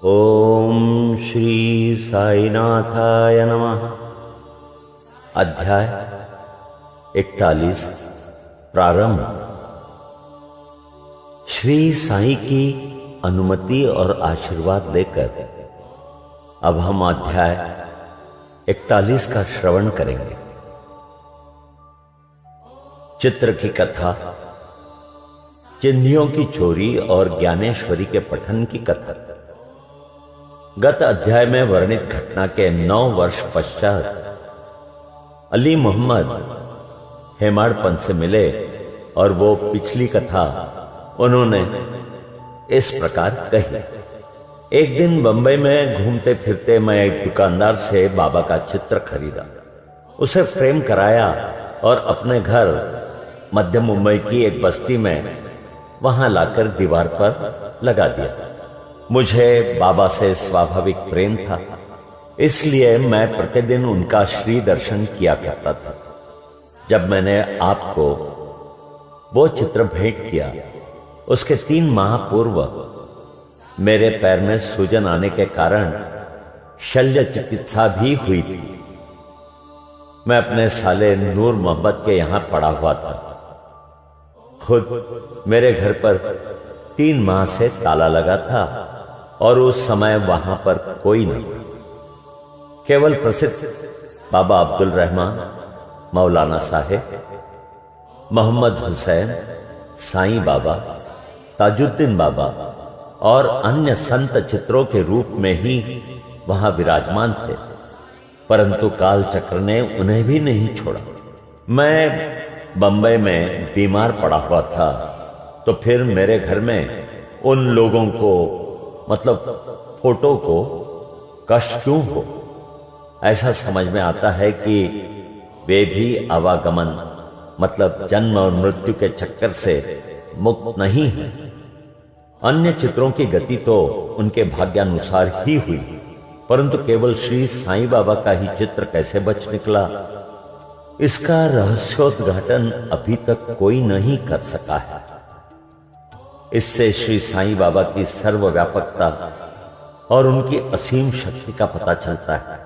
ओम श्री साईनाथाय नमः। अध्याय 41 प्रारंभ। श्री साईं की अनुमति और आशीर्वाद लेकर अब हम अध्याय 41 का श्रवण करेंगे। चित्र की कथा, चिन्हियों की चोरी और ज्ञानेश्वरी के पठन की कथा। गत अध्याय में वर्णित घटना के 9 वर्ष पश्चात अली मोहम्मद हेमाड़पंत से मिले और वो पिछली कथा उन्होंने इस प्रकार कही। एक दिन बंबई में घूमते फिरते मैं एक दुकानदार से बाबा का चित्र खरीदा, उसे फ्रेम कराया और अपने घर मध्य मुंबई की एक बस्ती में वहां लाकर दीवार पर लगा दिया। मुझे बाबा से स्वाभाविक प्रेम था, इसलिए मैं प्रतिदिन उनका श्री दर्शन किया करता था। जब मैंने आपको वो चित्र भेंट किया, उसके 3 माह पूर्व मेरे पैर में सूजन आने के कारण शल्य चिकित्सा भी हुई थी। मैं अपने साले नूर मोहम्मद के यहां पड़ा हुआ था। खुद मेरे घर पर 3 माह से ताला लगा था और उस समय वहां पर कोई नहीं था। केवल प्रसिद्ध बाबा अब्दुल रहमान, मौलाना साहेब, मोहम्मद हुसैन, साईं बाबा, ताजुद्दीन बाबा और अन्य संत चित्रों के रूप में ही वहां विराजमान थे, परंतु काल चक्र ने उन्हें भी नहीं छोड़ा। मैं बंबई में बीमार पड़ा हुआ था, तो फिर मेरे घर में उन लोगों को मतलब फोटो को कष्ट क्यों हो। ऐसा समझ में आता है कि वे भी आवागमन मतलब जन्म और मृत्यु के चक्कर से मुक्त नहीं है। अन्य चित्रों की गति तो उनके भाग्यानुसार ही हुई, परंतु केवल श्री साईं बाबा का ही चित्र कैसे बच निकला, इसका रहस्योद्घाटन अभी तक कोई नहीं कर सका है। इससे श्री साईं बाबा की सर्वव्यापकता और उनकी असीम शक्ति का पता चलता है।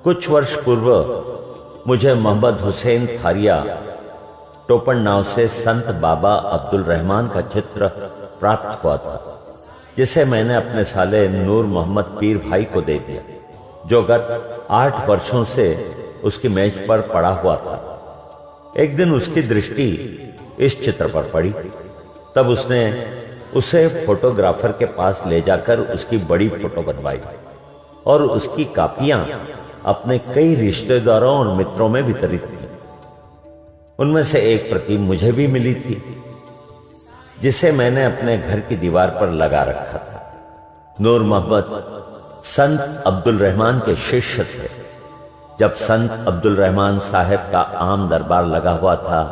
कुछ वर्ष पूर्व मुझे मोहम्मद हुसैन थारिया टोपन नाव से संत बाबा अब्दुल रहमान का चित्र प्राप्त हुआ था, जिसे मैंने अपने साले नूर मोहम्मद पीर भाई को दे दिया, जो गत 8 वर्षों से उसकी मेज पर पड़ा हुआ था। एक दिन उसकी दृष्टि इस चित्र पर पड़ी, तब उसने उसे फोटोग्राफर के पास ले जाकर उसकी बड़ी फोटो बनवाई और उसकी कापियां अपने कई रिश्तेदारों और मित्रों में वितरित की। उनमें से एक प्रति मुझे भी मिली थी, जिसे मैंने अपने घर की दीवार पर लगा रखा था। नूर मोहम्मद संत अब्दुल रहमान के शिष्य थे। जब संत अब्दुल रहमान साहब का आम दरबार लगा हुआ था,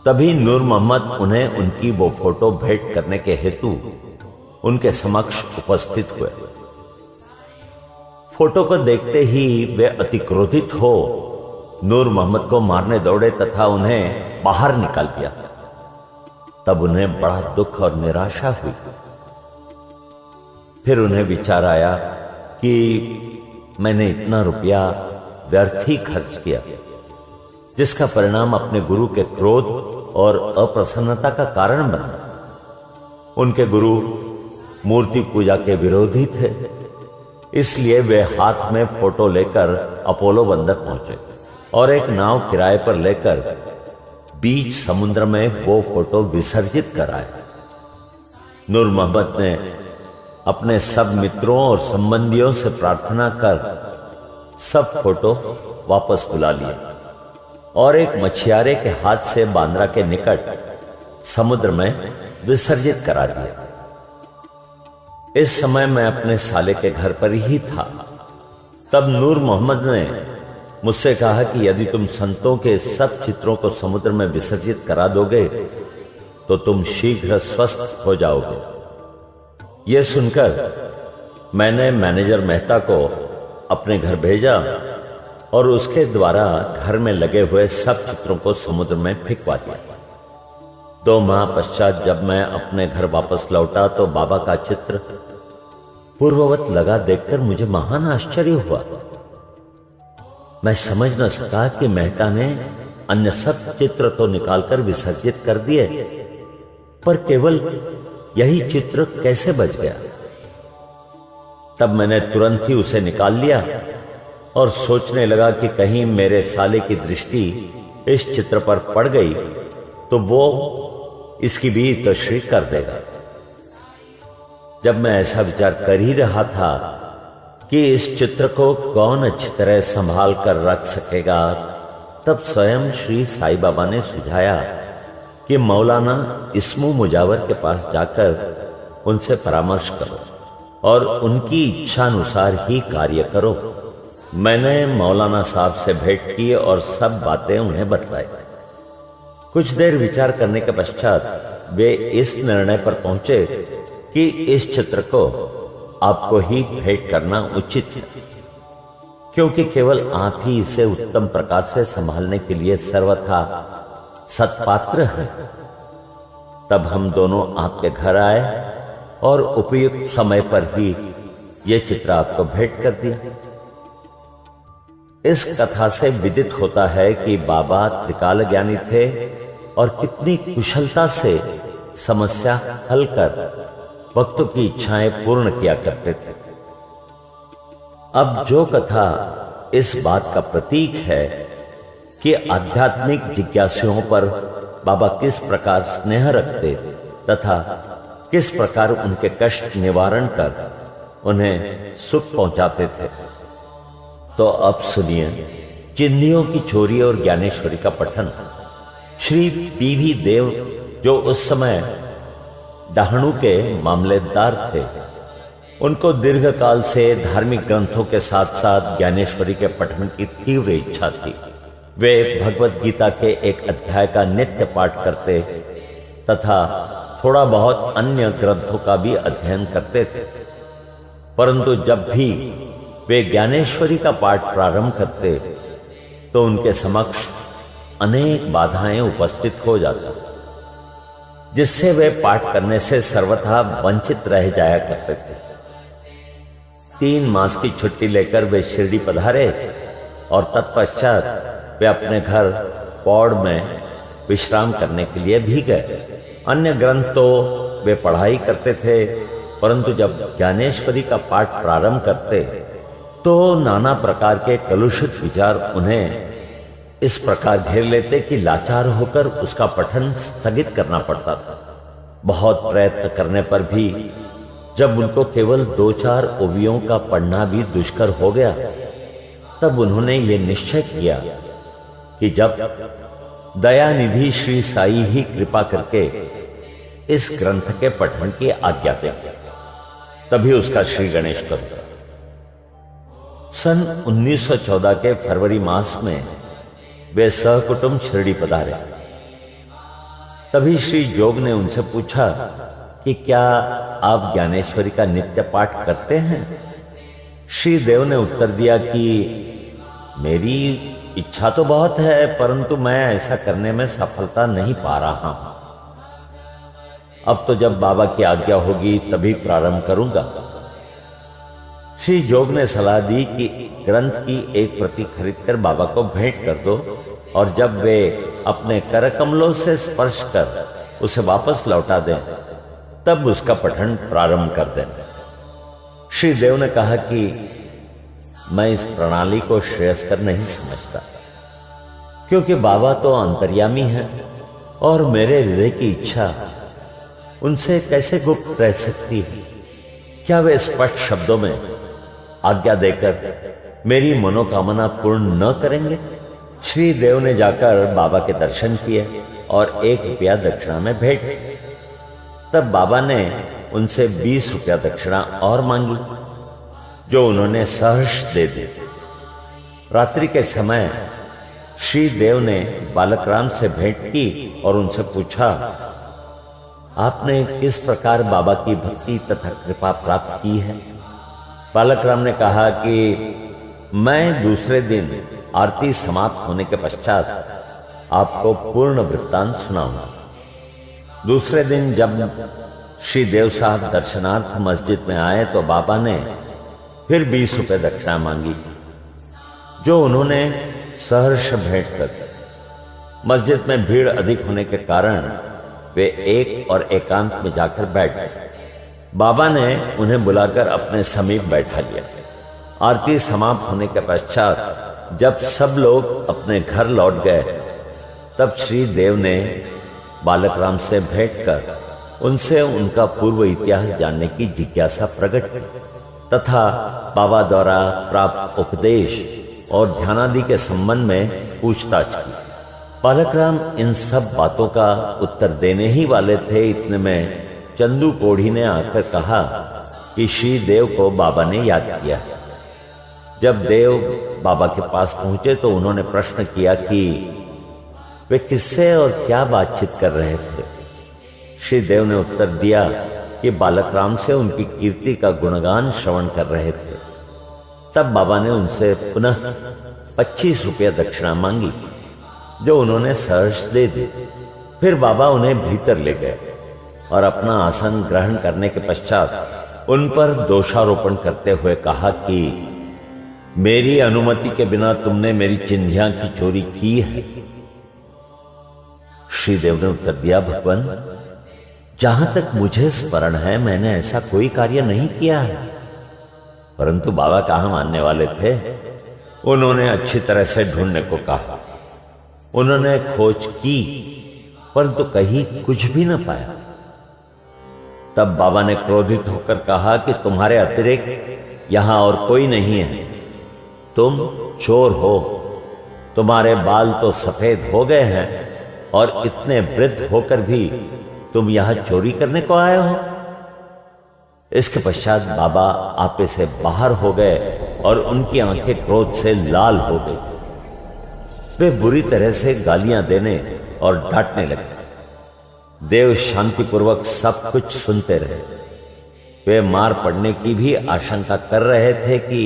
तभी नूर मोहम्मद उन्हें उनकी वो फोटो भेंट करने के हेतु उनके समक्ष उपस्थित हुए। फोटो को देखते ही वे अति क्रोधित हो नूर मोहम्मद को मारने दौड़े तथा उन्हें बाहर निकाल दिया। तब उन्हें बड़ा दुख और निराशा हुई। फिर उन्हें विचार आया कि मैंने इतना रुपया व्यर्थ ही खर्च किया, जिसका परिणाम अपने गुरु के क्रोध और अप्रसन्नता का कारण बना। उनके गुरु मूर्ति पूजा के विरोधी थे, इसलिए वे हाथ में फोटो लेकर अपोलो बंदर पहुंचे और एक नाव किराए पर लेकर बीच समुद्र में वो फोटो विसर्जित कराए। नूर मोहम्मद ने अपने सब मित्रों और संबंधियों से प्रार्थना कर सब फोटो वापस बुला लिए और एक मछियारे के हाथ से बांद्रा के निकट समुद्र में विसर्जित करा दिया। इस समय मैं अपने साले के घर पर ही था। तब नूर मोहम्मद ने मुझसे कहा कि यदि तुम संतों के सब चित्रों को समुद्र में विसर्जित करा दोगे तो तुम शीघ्र स्वस्थ हो जाओगे। यह सुनकर मैंने मैनेजर मेहता को अपने घर भेजा और उसके द्वारा घर में लगे हुए सब चित्रों को समुद्र में फेंकवा दिया। 2 माह पश्चात जब मैं अपने घर वापस लौटा तो बाबा का चित्र पूर्ववत लगा देखकर मुझे महान आश्चर्य हुआ। मैं समझ न सका कि मेहता ने अन्य सब चित्र तो निकालकर विसर्जित कर दिए, पर केवल यही चित्र कैसे बच गया। तब मैंने तुरंत ही उसे निकाल लिया और सोचने लगा कि कहीं मेरे साले की दृष्टि इस चित्र पर पड़ गई तो वो इसकी भी तशरीह कर देगा। जब मैं ऐसा विचार कर ही रहा था कि इस चित्र को कौन अच्छी तरह संभाल कर रख सकेगा, तब स्वयं श्री साईं बाबा ने सुझाया कि मौलाना इस्मू मुजावर के पास जाकर उनसे परामर्श करो और उनकी इच्छानुसार ही कार्य करो। मैंने मौलाना साहब से भेंट की और सब बातें उन्हें बतलाई। कुछ देर विचार करने के पश्चात वे इस निर्णय पर पहुंचे कि इस चित्र को आपको ही भेंट करना उचित है, क्योंकि केवल आप ही इसे उत्तम प्रकार से संभालने के लिए सर्वथा सत्पात्र हैं। तब हम दोनों आपके घर आए और उपयुक्त समय पर ही यह चित्र आपको भेंट कर दिया। इस कथा से विदित होता है कि बाबा त्रिकाल ज्ञानी थे और कितनी कुशलता से समस्या हल कर भक्तों की इच्छाएं पूर्ण किया करते थे। अब जो कथा इस बात का प्रतीक है कि आध्यात्मिक जिज्ञासुओं पर बाबा किस प्रकार स्नेह रखते तथा किस प्रकार उनके कष्ट निवारण कर उन्हें सुख पहुंचाते थे, तो अब सुनिए चिन्हियों की चोरी और ज्ञानेश्वरी का पठन। श्री पीवी देव, जो उस समय डहाणु के मामलेदार थे, उनको दीर्घकाल से धार्मिक ग्रंथों के साथ साथ ज्ञानेश्वरी के पठन की तीव्र इच्छा थी। वे भगवत गीता के एक अध्याय का नित्य पाठ करते तथा थोड़ा बहुत अन्य ग्रंथों का भी अध्ययन करते थे, परंतु जब भी वे ज्ञानेश्वरी का पाठ प्रारंभ करते तो उनके समक्ष अनेक बाधाएं उपस्थित हो जाती, जिससे वे पाठ करने से सर्वथा वंचित रह जाया करते थे। 3 मास की छुट्टी लेकर वे शिरडी पधारे और तत्पश्चात वे अपने घर पौड़ में विश्राम करने के लिए भी गए। अन्य ग्रंथ तो वे पढ़ाई करते थे, परंतु जब ज्ञानेश्वरी का पाठ प्रारंभ करते तो नाना प्रकार के कलुषित विचार उन्हें इस प्रकार घेर लेते कि लाचार होकर उसका पठन स्थगित करना पड़ता था। बहुत प्रयत्न करने पर भी जब उनको केवल 2-4 ओवियों का पढ़ना भी दुष्कर हो गया, तब उन्होंने ये निश्चय किया कि जब दयानिधि श्री साई ही कृपा करके इस ग्रंथ के पठन की आज्ञा दें, तभी उसका श्री गणेश करूंगा। सन 1914 के फरवरी मास में वे सहकुटुंब शिरडी पधारे। तभी श्री जोग ने उनसे पूछा कि क्या आप ज्ञानेश्वरी का नित्य पाठ करते हैं? श्री देव ने उत्तर दिया कि मेरी इच्छा तो बहुत है, परंतु मैं ऐसा करने में सफलता नहीं पा रहा हूं। अब तो जब बाबा की आज्ञा होगी तभी प्रारंभ करूंगा। श्री जोग ने सलाह दी कि ग्रंथ की एक प्रति खरीदकर बाबा को भेंट कर दो और जब वे अपने कर कमलों से स्पर्श कर उसे वापस लौटा दें, तब उसका पठन प्रारंभ कर दें। श्री देव ने कहा कि मैं इस प्रणाली को श्रेयस्कर नहीं समझता, क्योंकि बाबा तो अंतर्यामी हैं और मेरे हृदय की इच्छा उनसे कैसे गुप्त रह सकती है। क्या वे स्पष्ट शब्दों में आज्ञा देकर मेरी मनोकामना पूर्ण न करेंगे? श्री देव ने जाकर बाबा के दर्शन किए और 1 रुपया दक्षिणा में भेंट। तब बाबा ने उनसे 20 रुपया दक्षिणा और मांगी, जो उन्होंने सहर्ष दे दी। रात्रि के समय श्री देव ने बालकराम से भेंट की और उनसे पूछा, आपने किस प्रकार बाबा की भक्ति तथा कृपा प्राप्त की है? बालकराम ने कहा कि मैं दूसरे दिन आरती समाप्त होने के पश्चात आपको पूर्ण वृत्तांत सुनाऊंगा। दूसरे दिन जब श्री देव साहब दर्शनार्थ मस्जिद में आए तो बाबा ने फिर 20 रुपए दक्षिणा मांगी, जो उन्होंने सहर्ष भेंट कर। मस्जिद में भीड़ अधिक होने के कारण वे एक और एकांत में जाकर बैठ गए। बाबा ने उन्हें बुलाकर अपने समीप बैठा लिया। आरती समाप्त होने के पश्चात जब सब लोग अपने घर लौट गए, तब श्री देव ने बालक राम से भेंट कर उनसे उनका पूर्व इतिहास जानने की जिज्ञासा प्रकट की तथा बाबा द्वारा प्राप्त उपदेश और ध्यानादि के संबंध में पूछताछ की। बालक राम इन सब बातों का उत्तर देने ही वाले थे, इतने में चंदू कोढ़ी ने आकर कहा कि श्री देव को बाबा ने याद किया। जब देव बाबा के पास पहुंचे तो उन्होंने प्रश्न किया कि वे किससे और क्या बातचीत कर रहे थे। श्री देव ने उत्तर दिया कि बालक राम से उनकी कीर्ति का गुणगान श्रवण कर रहे थे। तब बाबा ने उनसे पुनः 25 रुपया दक्षिणा मांगी, जो उन्होंने सहर्ष दे दी। फिर बाबा उन्हें भीतर ले गए और अपना आसन ग्रहण करने के पश्चात उन पर दोषारोपण करते हुए कहा कि मेरी अनुमति के बिना तुमने मेरी चिन्हियां की चोरी की है। श्रीदेव ने उत्तर दिया, भगवान, जहां तक मुझे स्मरण है मैंने ऐसा कोई कार्य नहीं किया है। परंतु बाबा कहां मानने वाले थे। उन्होंने अच्छी तरह से ढूंढने को कहा। उन्होंने खोज की परंतु कहीं कुछ भी न पाया। तब बाबा ने क्रोधित होकर कहा कि तुम्हारे अतिरिक्त यहां और कोई नहीं है। तुम चोर हो। तुम्हारे बाल तो सफेद हो गए हैं और इतने वृद्ध होकर भी तुम यहां चोरी करने को आए हो। इसके पश्चात बाबा आपे से बाहर हो गए और उनकी आंखें क्रोध से लाल हो गई। वे बुरी तरह से गालियां देने और डांटने लगे। देव शांतिपूर्वक सब कुछ सुनते रहे। वे मार पड़ने की भी आशंका कर रहे थे कि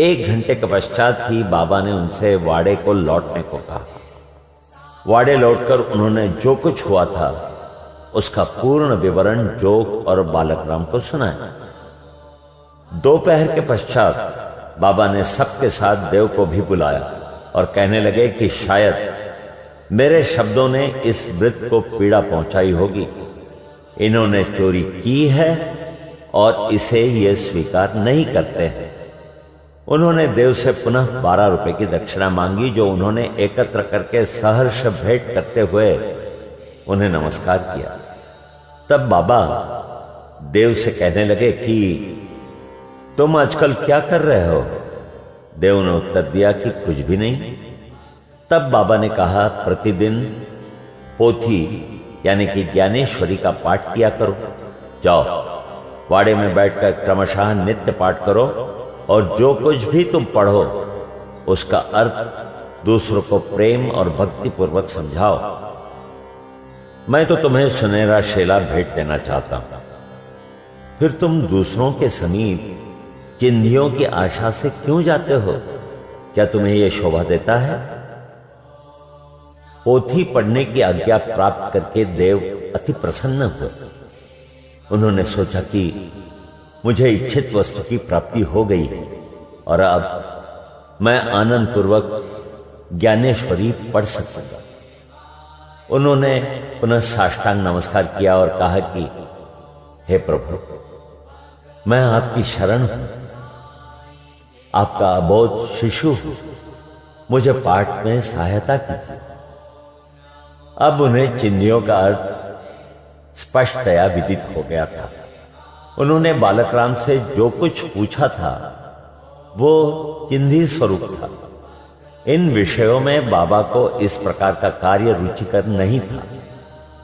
1 घंटे के पश्चात ही बाबा ने उनसे वाड़े को लौटने को कहा। वाड़े लौटकर उन्होंने जो कुछ हुआ था उसका पूर्ण विवरण जोग और बालक राम को सुनाया। दोपहर के पश्चात बाबा ने सबके साथ देव को भी बुलाया और कहने लगे कि शायद मेरे शब्दों ने इस वृद्ध को पीड़ा पहुंचाई होगी। इन्होंने चोरी की है और इसे ये स्वीकार नहीं करते हैं। उन्होंने देव से पुनः 12 रुपए की दक्षिणा मांगी, जो उन्होंने एकत्र करके सहर्ष भेंट करते हुए उन्हें नमस्कार किया। तब बाबा देव से कहने लगे कि तुम आजकल क्या कर रहे हो। देव ने उत्तर दिया कि कुछ भी नहीं। तब बाबा ने कहा, प्रतिदिन पोथी यानी कि ज्ञानेश्वरी का पाठ किया करो। जाओ वाड़े में बैठकर क्रमशः नित्य पाठ करो और जो कुछ भी तुम पढ़ो उसका अर्थ दूसरों को प्रेम और भक्ति पूर्वक समझाओ। मैं तो तुम्हें सुनहरा शेला भेंट देना चाहता हूं, फिर तुम दूसरों के समीप चिन्हियों की आशा से क्यों जाते हो। क्या तुम्हें यह शोभा देता है। पोथी पढ़ने की आज्ञा प्राप्त करके देव अति प्रसन्न हुए। उन्होंने सोचा कि मुझे इच्छित वस्तु की प्राप्ति हो गई है और अब मैं आनंद पूर्वक ज्ञानेश्वरी पढ़ सकूंगा। उन्होंने पुनः साष्टांग नमस्कार किया और कहा कि हे प्रभु, मैं आपकी शरण हूं, आपका अबोध शिशु हूं, मुझे पाठ में सहायता कीजिए। अब उन्हें चिन्हियों का अर्थ स्पष्टतया विदित हो गया था। उन्होंने बालक राम से जो कुछ पूछा था वो चिन्ही स्वरूप था। इन विषयों में बाबा को इस प्रकार का कार्य रुचिकर नहीं था,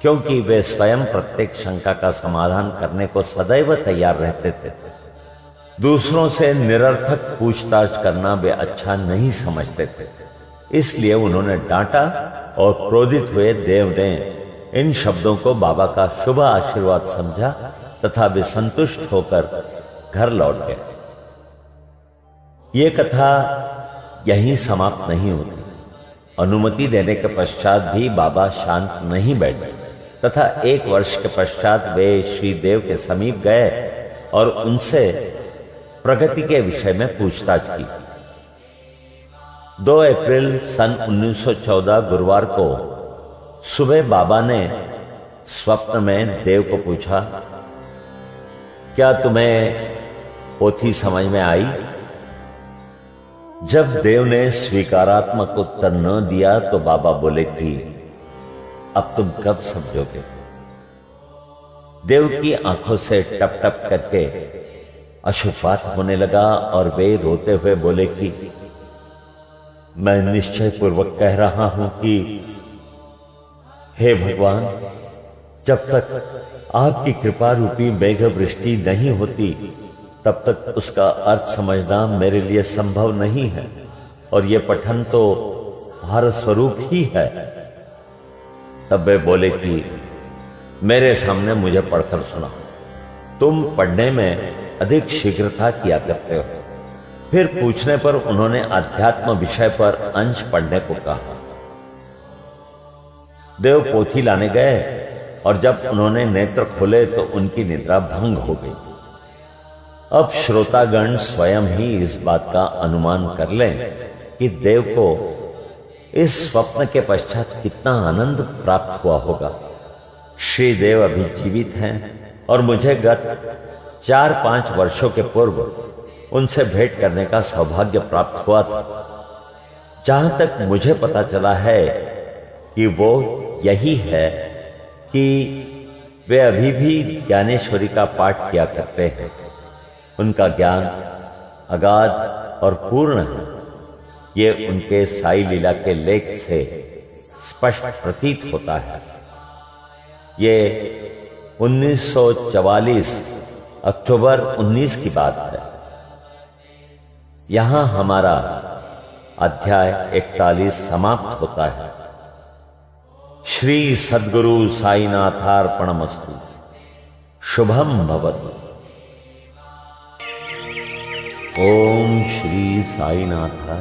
क्योंकि वे स्वयं प्रत्येक शंका का समाधान करने को सदैव तैयार रहते थे। दूसरों से निरर्थक पूछताछ करना वे अच्छा नहीं समझते थे। इसलिए उन्होंने डांटा और क्रोधित हुए देव ने इन शब्दों को बाबा का शुभ आशीर्वाद समझा तथा वे संतुष्ट होकर घर लौट गए। ये कथा यहीं समाप्त नहीं होती। अनुमति देने के पश्चात भी बाबा शांत नहीं बैठे। तथा 1 वर्ष के पश्चात वे श्री देव के समीप गए और उनसे प्रगति के विषय में पूछताछ की। 2 अप्रैल सन 1914 गुरुवार को सुबह बाबा ने स्वप्न में देव को पूछा, क्या तुम्हें पोथी समझ में आई? जब देव ने स्वीकारात्मक उत्तर न दिया तो बाबा बोले कि अब तुम कब समझोगे? देव की आंखों से टप टप करके अश्रुपात होने लगा और वे रोते हुए बोले कि मैं निश्चय पूर्वक कह रहा हूं कि हे भगवान, जब तक आपकी कृपा रूपी मेघ वृष्टि नहीं होती तब तक उसका अर्थ समझना मेरे लिए संभव नहीं है, और यह पठन तो भारत स्वरूप ही है। तब वे बोले कि मेरे सामने मुझे पढ़कर सुना, तुम पढ़ने में अधिक शीघ्रता किया करते हो। फिर पूछने पर उन्होंने अध्यात्म विषय पर अंश पढ़ने को कहा। देव पोथी लाने गए और जब उन्होंने नेत्र खोले तो उनकी निद्रा भंग हो गई। अब श्रोतागण स्वयं ही इस बात का अनुमान कर लें कि देव को इस स्वप्न के पश्चात कितना आनंद प्राप्त हुआ होगा। श्री देव अभी जीवित हैं और मुझे गत 4-5 वर्षों के पूर्व उनसे भेंट करने का सौभाग्य प्राप्त हुआ था। जहां तक मुझे पता चला है कि वो यही है कि वे अभी भी ज्ञानेश्वरी का पाठ किया करते हैं। उनका ज्ञान अगाध और पूर्ण है, ये उनके साई लीला के लेख से स्पष्ट प्रतीत होता है। ये 1944 अक्टूबर 19 की बात है। यहां हमारा अध्याय 41 समाप्त होता है। श्री सद्गुरु साईनाथार्पणमस्तु। शुभम भवतु। ओम श्री साईनाथाय